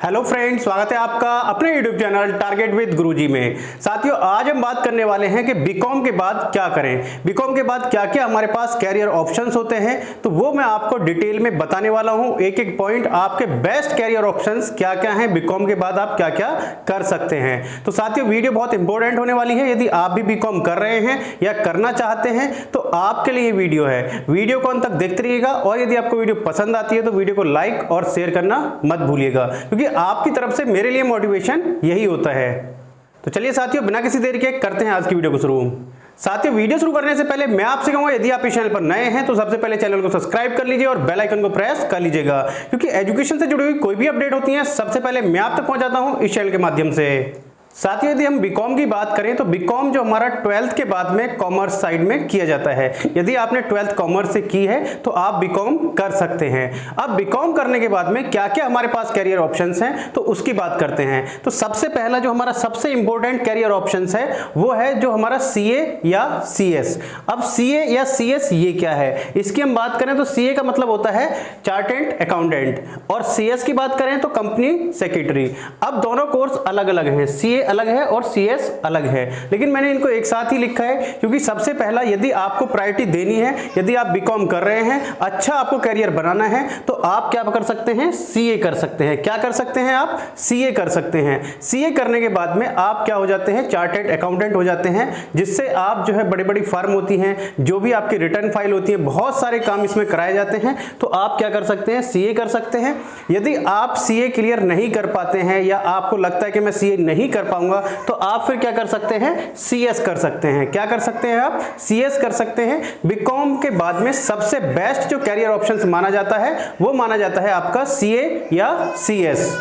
Hello friends, स्वागत है आपका अपने यूट्यूब चैनल टारगेट विद गुरुजी में। साथियों, आज हम बात करने वाले हैं कि बीकॉम के बाद क्या करें, बीकॉम के बाद क्या क्या हमारे पास कैरियर ऑप्शंस होते हैं, तो वो मैं आपको डिटेल में बताने वाला हूं। एक एक पॉइंट आपके बेस्ट कैरियर ऑप्शंस क्या क्या हैं, बीकॉम के बाद आप क्या क्या कर सकते हैं। तो साथियों, वीडियो बहुत इंपॉर्टेंट होने वाली है। यदि आप भी बीकॉम कर रहे हैं या करना चाहते हैं तो आपके लिए वीडियो है। वीडियो को अंत तक देखते रहिएगा और यदि आपको वीडियो पसंद आती है तो वीडियो को लाइक और शेयर करना मत भूलिएगा, क्योंकि आपकी तरफ से मेरे लिए मोटिवेशन यही होता है। तो चलिए साथियों, बिना किसी देर के करते हैं आज की वीडियो को शुरू। साथियों, वीडियो शुरू करने से पहले मैं आपसे कहूंगा, यदि आप इस चैनल पर नए हैं तो सबसे पहले चैनल को सब्सक्राइब कर लीजिए और बेल आइकन को प्रेस कर लीजिएगा, क्योंकि एजुकेशन से जुड़ी हुई कोई भी अपडेट होती है सबसे पहले मैं आप तक पहुंचाता हूं इस चैनल के माध्यम से। साथियों, यदि हम बीकॉम की बात करें तो बीकॉम जो हमारा 12th के बाद में कॉमर्स साइड में किया जाता है। यदि आपने 12th कॉमर्स से की है तो आप बीकॉम कर सकते हैं। अब बीकॉम करने के बाद में क्या क्या हमारे पास कैरियर ऑप्शंस हैं तो उसकी बात करते हैं। तो सबसे पहला जो हमारा सबसे इंपॉर्टेंट कैरियर ऑप्शंस है वो है जो हमारा सीए या सीएस। अब सीए या सीएस ये क्या है, इसकी हम बात करें तो सीए का मतलब होता है चार्टेड अकाउंटेंट और सीएस की बात करें तो कंपनी सेक्रेटरी। अब दोनों कोर्स अलग अलग हैं, सीए अलग है और सीएस अलग है, लेकिन मैंने इनको एक साथ ही लिखा है क्योंकि सबसे पहला यदि आपको प्रायोरिटी देनी है, यदि आप बीकॉम कर रहे हैं, अच्छा आपको कैरियर बनाना है तो आप क्या कर सकते हैं, सीए कर सकते हैं। क्या कर सकते हैं आप, सीए कर सकते हैं। सीए करने के बाद में आप क्या हो जाते हैं, चार्टेड अकाउंटेंट हो जाते हैं, जिससे आप जो है बड़ी बड़ी फर्म होती हैं, जो भी आपकी रिटर्न फाइल होती है, बहुत सारे काम इसमें कराए जाते हैं, तो आप क्या कर सकते हैं, सीए कर सकते हैं। यदि आप सीए क्लियर नहीं कर पाते हैं या आपको लगता है कि मैं सीए नहीं कर पाऊंगा तो आप फिर क्या कर सकते हैं, सीएस कर सकते हैं। क्या कर सकते हैं आप, सीएस कर सकते हैं। बीकॉम के बाद में सबसे बेस्ट जो कैरियर ऑप्शंस माना जाता है वो माना जाता है आपका सीए या सीएस।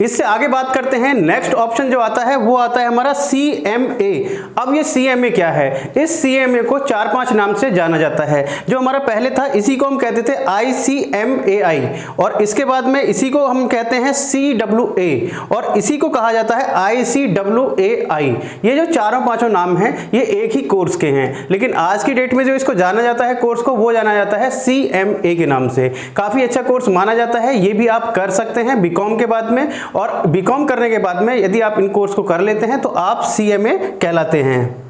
इससे आगे बात करते हैं, नेक्स्ट ऑप्शन जो आता है वो आता है हमारा सीएमए। अब ये सीएमए क्या है, इस सीएमए को 4-5 नाम से जाना जाता है। जो हमारा पहले था इसी को हम कहते थे आईसीएमएआई, और इसके बाद में इसी को हम कहते हैं सीडब्ल्यूए, और इसी को कहा जाता है आईसीडब्ल्यूएआई। ये जो चारों पांचों नाम हैं ये एक ही कोर्स के हैं, लेकिन आज की डेट में जो इसको जाना जाता है कोर्स को, वो जाना जाता है सीएमए के नाम से। काफी अच्छा कोर्स माना जाता है, ये भी आप कर सकते हैं बीकॉम के बाद में, और बीकॉम करने के बाद में यदि आप इन कोर्स को कर लेते हैं तो आप सीएमए कहलाते हैं।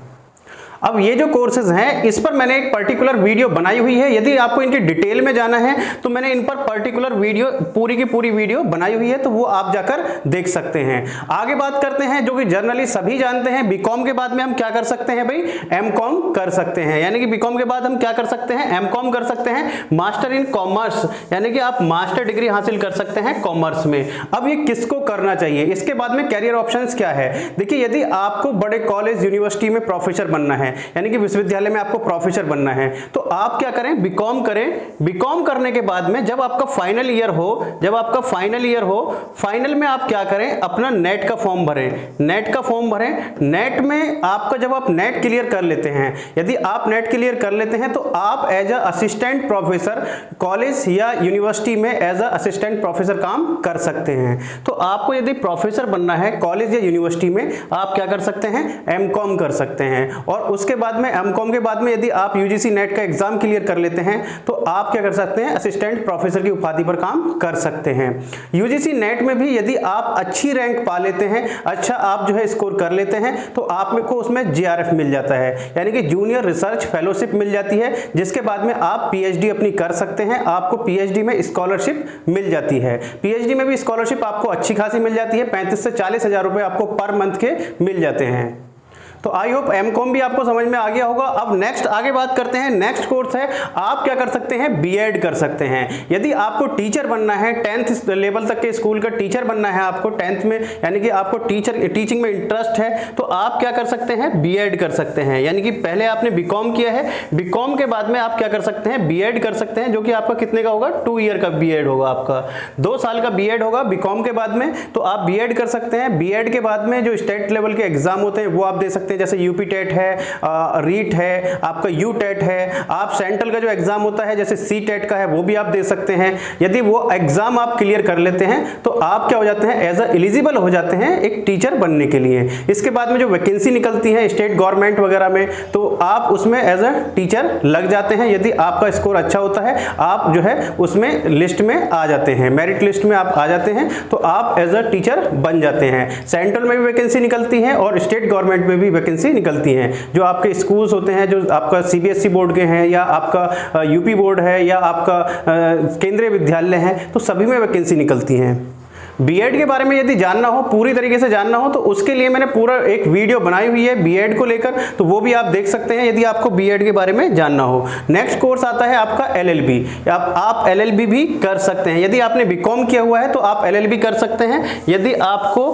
अब ये जो कोर्सेज हैं इस पर मैंने एक पर्टिकुलर वीडियो बनाई हुई है। यदि आपको इनके डिटेल में जाना है तो मैंने इन पर पर्टिकुलर वीडियो, पूरी की पूरी वीडियो बनाई हुई है, तो वो आप जाकर देख सकते हैं। आगे बात करते हैं, जो कि जनरली सभी जानते हैं, बीकॉम के बाद में हम क्या कर सकते हैं भाई, एमकॉम कर सकते हैं। यानी कि बीकॉम के बाद हम क्या कर सकते हैं, एमकॉम कर सकते हैं, मास्टर इन कॉमर्स, यानी कि आप मास्टर डिग्री हासिल कर सकते हैं कॉमर्स में। अब ये किसको करना चाहिए, इसके बाद में कैरियर ऑप्शंस क्या है। देखिए, यदि आपको बड़े कॉलेज यूनिवर्सिटी में प्रोफेसर बनना है, यानी कि विश्वविद्यालय में आपको प्रोफेसर बनना है, तो आप क्या करें, बीकॉम करें। बीकॉम करने के बाद में जब आपका फाइनल ईयर हो, फाइनल में आप क्या करें, अपना नेट का फॉर्म भरें। नेट में आपका जब आप नेट क्लियर कर लेते हैं, यदि आप नेट क्लियर कर लेते हैं तो आप as a assistant professor college या यूनिवर्सिटी में एज अ असिस्टेंट प्रोफेसर काम कर सकते हैं। तो आपको यदि प्रोफेसर बनना है कॉलेज या यूनिवर्सिटी में, आप क्या कर सकते हैं, एमकॉम कर सकते हैं। और उसके बाद में एमकॉम के बाद में यदि आप यूजीसी नेट का एग्जाम क्लियर कर लेते हैं तो आप क्या कर सकते हैं, असिस्टेंट प्रोफेसर की उपाधि पर काम कर सकते हैं। यूजीसी नेट में भी यदि आप अच्छी रैंक पा लेते हैं, अच्छा आप जो है स्कोर कर लेते हैं, तो आपको उसमें जीआरएफ मिल जाता है, यानी कि जूनियर रिसर्च फेलोशिप मिल जाती है, जिसके बाद में आप पीएचडी अपनी कर सकते हैं। आपको पीएचडी में स्कॉलरशिप मिल जाती है। पीएचडी में भी स्कॉलरशिप आपको अच्छी खासी मिल जाती है, 35 से 40 हजार रुपए आपको पर मंथ के मिल जाते हैं। तो आई होप एमकॉम भी आपको समझ में आ गया होगा। अब नेक्स्ट आगे बात करते हैं, नेक्स्ट कोर्स है, आप क्या कर सकते हैं, बीएड कर सकते हैं। यदि आपको टीचर बनना है, 10th लेवल तक के स्कूल का टीचर बनना है आपको 10th में, यानी कि आपको टीचिंग में इंटरेस्ट है, तो आप क्या कर सकते हैं, बीएड कर सकते हैं। यानी कि पहले आपने बीकॉम किया है, बीकॉम के बाद में आप क्या कर सकते हैं, बीएड कर सकते हैं, जो कि आपका कितने का होगा, 2 ईयर का बीएड होगा, आपका 2 साल का बीएड होगा बीकॉम के बाद में, तो आप बीएड कर सकते हैं। बीएड के बाद में जो स्टेट लेवल के एग्जाम होते हैं वो आप दे सकते हैं, हैं, जैसे यूपी टेट है, रीट है, आपका यू टेट है। आप सेंट्रल का जो एग्जाम होता है जैसे सी टेट का है वो भी आप दे सकते हैं। यदि वो एग्जाम आप क्लियर कर लेते हैं तो आप क्या हो जाते हैं, एज एलिजिबल हो जाते हैं एक टीचर बनने के लिए। इसके बाद में जो वैकेंसी निकलती है स्टेट गवर्नमेंट वगैरह में, तो आप उसमें एज अ टीचर लग जाते हैं। यदि आपका स्कोर अच्छा होता है, आप जो है उसमें लिस्ट में आ जाते हैं, मेरिट लिस्ट में आप आ जाते हैं, तो आप एज अ टीचर बन जाते हैं। सेंट्रल में भी वैकेंसी निकलती है और स्टेट गवर्नमेंट में भी वैकेंसी निकलती है। जो आपके स्कूल्स होते हैं, जो आपका सीबीएसई बोर्ड के हैं या आपका यूपी बोर्ड है या आपका केंद्रीय विद्यालय है, तो सभी में वैकेंसी निकलती हैं। बीएड के बारे में यदि जानना हो, पूरी तरीके से जानना हो, तो उसके लिए मैंने पूरा एक वीडियो बनाई हुई है बीएड को लेकर, तो वो भी आप देख सकते हैं यदि आपको बीएड के बारे में जानना हो। नेक्स्ट कोर्स आता है आपका एलएलबी। आप एलएलबी भी कर सकते हैं। यदि आपने बीकॉम किया हुआ है तो आप एलएलबी कर सकते हैं। यदि आपको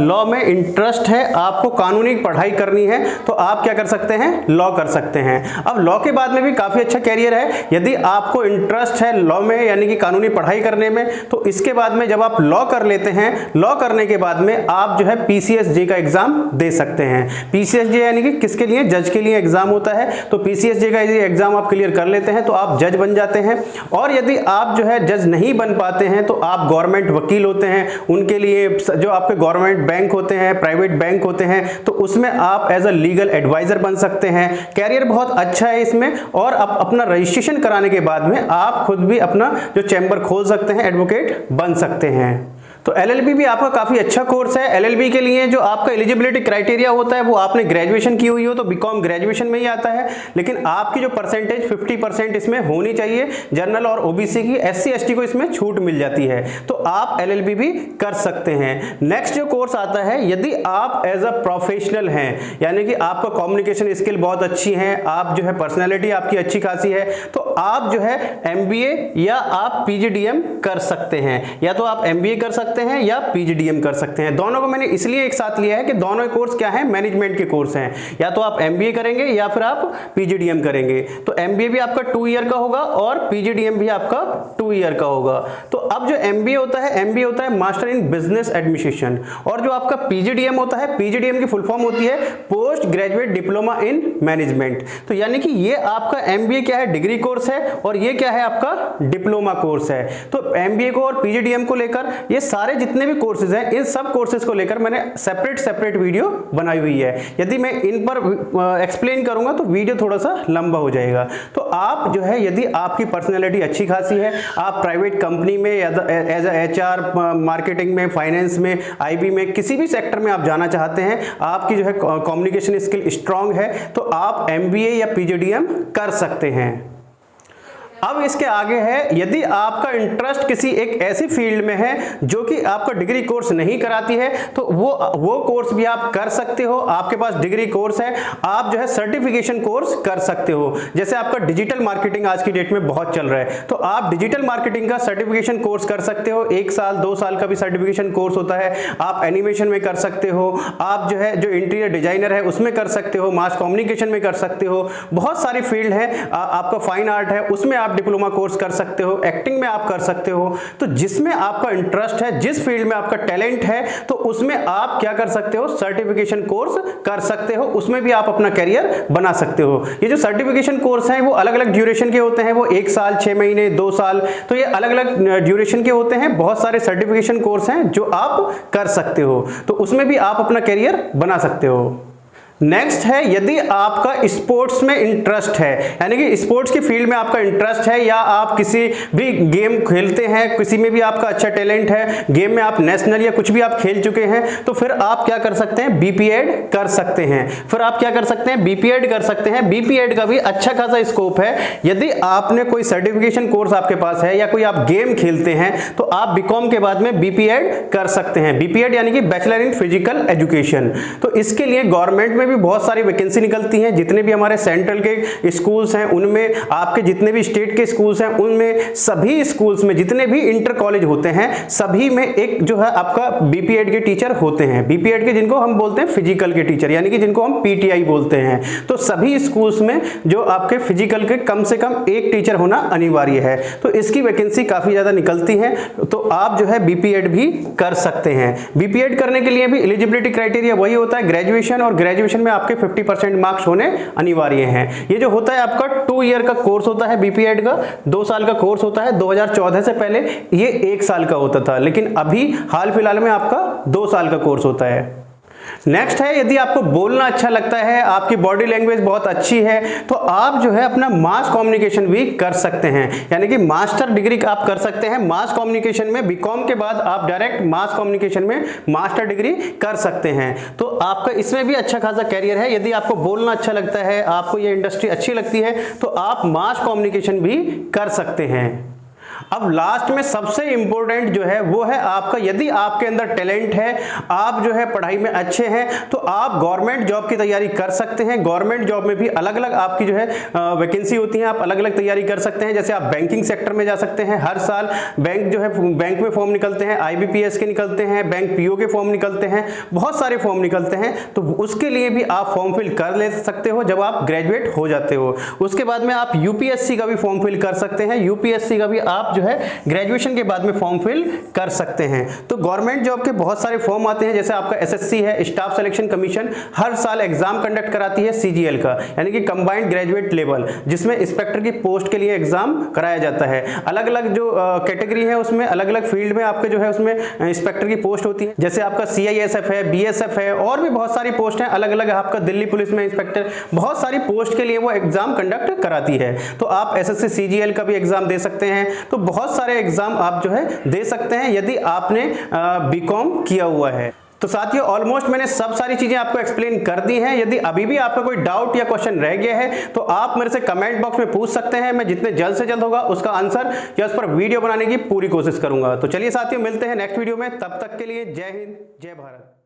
लॉ में इंटरेस्ट है, आपको कानूनी पढ़ाई करनी है, तो आप क्या कर सकते हैं, लॉ कर सकते हैं। अब लॉ के बाद में भी काफी अच्छा कैरियर है। यदि आपको इंटरेस्ट है लॉ में, यानी कि कानूनी पढ़ाई करने में, तो इसके बाद में जब आप लॉ लेते हैं, लॉ करने के बाद में आप जो है पीसीएसजे का एग्जाम दे सकते हैं। पीसीएसजे यानी कि किसके लिए, जज के लिए एग्जाम होता है। तो पीसीएसजे का एग्जाम आप क्लियर कर लेते हैं तो आप जज बन जाते हैं। और यदि आप जो है जज नहीं बन पाते हैं तो आप गवर्नमेंट वकील होते हैं, उनके लिए जो आपके गवर्नमेंट बैंक होते हैं, प्राइवेट बैंक होते हैं, तो उसमें आप एज अ लीगल एडवाइजर बन सकते हैं। कैरियर बहुत अच्छा है इसमें। और आप अपना रजिस्ट्रेशन कराने के बाद में आप खुद भी अपना जो चैम्बर खोल सकते हैं, एडवोकेट बन सकते हैं। तो एलएलबी भी आपका काफी अच्छा कोर्स है। एलएलबी के लिए जो आपका एलिजिबिलिटी क्राइटेरिया होता है वो आपने ग्रेजुएशन की हुई हो तो बीकॉम ग्रेजुएशन में ही आता है, लेकिन आपकी जो परसेंटेज 50% इसमें होनी चाहिए। जनरल और ओबीसी की, एससी एसटी को इसमें छूट मिल जाती है, तो आप एलएलबी भी कर सकते हैं। नेक्स्ट जो कोर्स आता है, यदि आप एज अ प्रोफेशनल हैं, यानी कि आपका कम्युनिकेशन स्किल बहुत अच्छी है, आप जो है पर्सनैलिटी आपकी अच्छी खासी है, तो आप जो है एमबीए या आप पीजीडीएम कर सकते हैं। या तो आप एमबीए कर सकते हैं या पीजीडीएम कर सकते हैं। दोनों को मैंने इसलिए एक साथ लिया है कि दोनों कोर्स क्या है, मैनेजमेंट के कोर्स हैं। या तो आप एमबीए करेंगे या फिर आप पीजीडीएम करेंगे। तो एमबीए भी आपका 2 ईयर का होगा और पीजीडीएम भी आपका 2 ईयर का होगा। तो अब जो एमबीए होता है, एमबीए होता है मास्टर इन बिजनेस एडमिनिस्ट्रेशन, और जो आपका पीजीडीएम होता है, पीजीडीएम की फुल फॉर्म होती है post graduate diploma in management. तो यानी कि ये आपका एमबीए क्या है, डिग्री कोर्स है, और ये क्या है, आपका डिप्लोमा कोर्स है। तो एमबीए को और पीजीडीएम को लेकर ये सारे जितने भी कोर्सेज हैं, इन सब कोर्सेज को लेकर मैंने सेपरेट वीडियो बनाई हुई है। यदि मैं इन पर एक्सप्लेन करूंगा तो वीडियो थोड़ा सा लंबा हो जाएगा। तो आप जो है, यदि आपकी पर्सनैलिटी अच्छी खासी है, आप प्राइवेट कंपनी में एज एचआर, मार्केटिंग में, फाइनेंस में, आईबी में, किसी भी सेक्टर में आप जाना चाहते हैं, आपकी जो है कम्युनिकेशन स्किल स्ट्रांग है, तो आप एमबीए या पीजीडीएम कर सकते हैं। अब इसके आगे है, यदि आपका इंटरेस्ट किसी एक ऐसी फील्ड में है जो कि आपका डिग्री कोर्स नहीं कराती है, तो वो कोर्स भी आप कर सकते हो। आपके पास डिग्री कोर्स है, आप जो है सर्टिफिकेशन कोर्स कर सकते हो। जैसे आपका डिजिटल मार्केटिंग आज की डेट में बहुत चल रहा है, तो आप डिजिटल मार्केटिंग का सर्टिफिकेशन कोर्स कर सकते हो। 1 साल 2 साल का भी सर्टिफिकेशन कोर्स होता है। आप एनिमेशन में कर सकते हो, आप जो है जो इंटीरियर डिजाइनर है उसमें कर सकते हो, मास कम्युनिकेशन में कर सकते हो। बहुत सारी फील्ड है। आपका फाइन आर्ट है, उसमें आप डिप्लोमा कोर्स कर सकते हो, एक्टिंग में आप कर सकते हो। तो जिसमें आपका इंटरेस्ट है, जिस फील्ड में आपका टैलेंट है, तो उसमें आप क्या कर सकते हो, सर्टिफिकेशन कोर्स कर सकते हो। उसमें भी आप अपना कैरियर बना सकते हो। ये जो सर्टिफिकेशन कोर्स हैं वो अलग अलग ड्यूरेशन के होते हैं। वो 1 साल, 6 महीने, 2 साल, तो ये अलग अलग ड्यूरेशन के होते हैं। बहुत सारे सर्टिफिकेशन कोर्स हैं जो आप कर सकते हो, तो उसमें भी आप अपना कैरियर बना सकते हो। नेक्स्ट है, यदि आपका स्पोर्ट्स में इंटरेस्ट है, यानी कि स्पोर्ट्स की फील्ड में आपका इंटरेस्ट है, या आप किसी भी गेम खेलते हैं, किसी में भी आपका अच्छा टैलेंट है, गेम में आप नेशनल या कुछ भी आप खेल चुके हैं, तो फिर आप क्या कर सकते हैं, बीपीएड कर सकते हैं। फिर आप क्या कर सकते हैं, बीपीएड कर सकते हैं। बीपीएड का भी अच्छा खासा स्कोप है। यदि आपने कोई सर्टिफिकेशन कोर्स आपके पास है या कोई आप गेम खेलते हैं, तो आप बीकॉम के बाद में बीपीएड कर सकते हैं। बीपीएड यानी कि बैचलर इन फिजिकल एजुकेशन। तो इसके लिए गवर्नमेंट में भी बहुत सारी वैकेंसी निकलती हैं। जितने भी हमारे सेंट्रल के स्कूल्स हैं उनमें, आपके जितने भी स्टेट के स्कूल्स हैं उनमें, सभी स्कूल्स में जितने भी इंटर कॉलेज होते हैं, सभी में एक जो है आपका बीपीएड के टीचर होते हैं। बीपीएड के जिनको हम बोलते हैं फिजिकल के टीचर, यानी कि जिनको हम पीटीआई बोलते हैं। तो सभी स्कूल्स में जो आपके फिजिकल के कम से कम एक टीचर होना अनिवार्य है। तो इसकी वैकेंसी काफी ज्यादा निकलती है, तो आप जो है बीपीएड भी कर सकते हैं। बीपीएड करने के लिए भी एलिजिबिलिटी क्राइटेरिया वही होता है, ग्रेजुएशन, और ग्रेजुएशन में आपके 50% मार्क्स होने अनिवार्य हैं। ये जो होता है आपका 2 ईयर का कोर्स होता है, बीपीएड का 2 साल का कोर्स होता है। 2014 से पहले ये 1 साल का होता था, लेकिन अभी हाल फिलहाल में आपका 2 साल का कोर्स होता है। नेक्स्ट है, यदि आपको बोलना अच्छा लगता है, आपकी बॉडी लैंग्वेज बहुत अच्छी है, तो आप जो है अपना मास कम्युनिकेशन भी कर सकते हैं, यानी कि मास्टर डिग्री आप कर सकते हैं मास कम्युनिकेशन में। बीकॉम के बाद आप डायरेक्ट मास कम्युनिकेशन में मास्टर डिग्री कर सकते हैं, तो आपका इसमें भी अच्छा खासा कैरियर है। यदि आपको बोलना अच्छा लगता है, आपको ये इंडस्ट्री अच्छी लगती है, तो आप मास कम्युनिकेशन भी कर सकते हैं। अब लास्ट में सबसे इंपॉर्टेंट जो है वो है आपका, यदि आपके अंदर टैलेंट है, आप जो है पढ़ाई में अच्छे हैं, तो आप गवर्नमेंट जॉब की तैयारी कर सकते हैं। गवर्नमेंट जॉब में भी अलग अलग आपकी जो है वैकेंसी होती है, आप अलग अलग तैयारी कर सकते हैं। जैसे आप बैंकिंग सेक्टर में जा सकते हैं, हर साल बैंक जो है बैंक में फॉर्म निकलते हैं, IBPS के निकलते हैं, बैंक PO के फॉर्म निकलते हैं, बहुत सारे फॉर्म निकलते हैं, तो उसके लिए भी आप फॉर्म फिल कर ले सकते हो जब आप ग्रेजुएट हो जाते हो। उसके बाद में आप UPSC का भी फॉर्म फिल कर सकते हैं, UPSC का भी आप जो है ग्रेजुएशन के बाद में फॉर्म फिल कर सकते हैं। तो गवर्नमेंट जॉब के बहुत सारे फॉर्म आते हैं, जैसे आपका SSC है, स्टाफ सिलेक्शन कमीशन हर साल एग्जाम कंडक्ट कराती है CGL का, यानी कि कंबाइंड ग्रेजुएट लेवल, जिसमें इंस्पेक्टर की पोस्ट के लिए एग्जाम कराया जाता है। अलग अलग जो कैटेगरी है उसमें अलग अलग फील्ड में आपके जो है उसमें इंस्पेक्टर की पोस्ट होती है, जैसे आपका CISF है, BSF है, और भी बहुत सारी पोस्ट हैं अलग अलग। आपका दिल्ली पुलिस में इंस्पेक्टर, बहुत सारी पोस्ट के लिए वो एग्जाम कंडक्ट कराती है, तो आप SSC CGL का भी एग्जाम दे सकते हैं। तो बहुत सारे एग्जाम आप जो है दे सकते हैं यदि आपने बीकॉम किया हुआ है। तो साथियों ऑलमोस्ट मैंने सब सारी चीजें आपको एक्सप्लेन कर दी हैं। यदि अभी भी आपका कोई डाउट या क्वेश्चन रह गया है तो आप मेरे से कमेंट बॉक्स में पूछ सकते हैं, मैं जितने जल्द से जल्द होगा उसका आंसर या उस पर वीडियो बनाने की पूरी कोशिश करूंगा। तो चलिए साथियों मिलते हैं नेक्स्ट वीडियो में, तब तक के लिए जय हिंद जय भारत।